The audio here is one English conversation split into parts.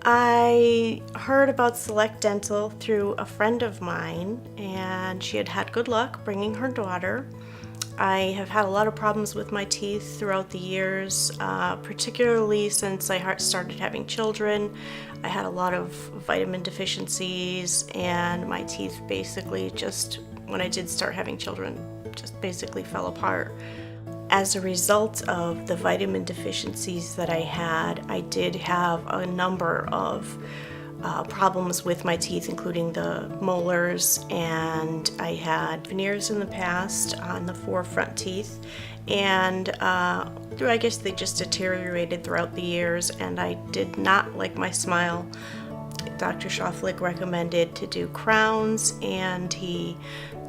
I heard about Select Dental through a friend of mine, and she had had good luck bringing her daughter. I have had a lot of problems with my teeth throughout the years, particularly since I started having children. I had a lot of vitamin deficiencies, and my teeth basically just, when I did start having children, just basically fell apart. As a result of the vitamin deficiencies that I had, I did have a number of problems with my teeth, including the molars, and I had veneers in the past on the 4 front teeth, and I guess they just deteriorated throughout the years, and I did not like my smile. Dr. Shoflick recommended to do crowns, and he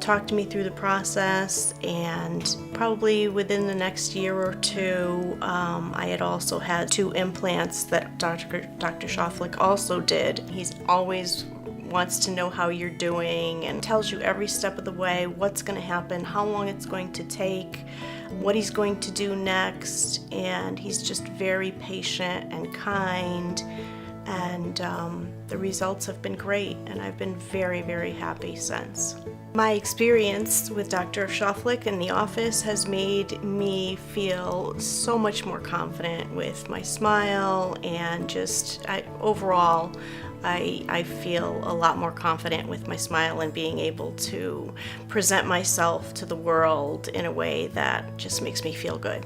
talked me through the process, and probably within the next year or two, I had also had 2 implants that Dr. Shoflick also did. He's always wants to know how you're doing and tells you every step of the way what's going to happen, how long it's going to take, what he's going to do next, and he's just very patient and kind, and the results have been great, and I've been very, very happy since. My experience with Dr. Shoflick in the office has made me feel so much more confident with my smile, and just overall I feel a lot more confident with my smile and being able to present myself to the world in a way that just makes me feel good.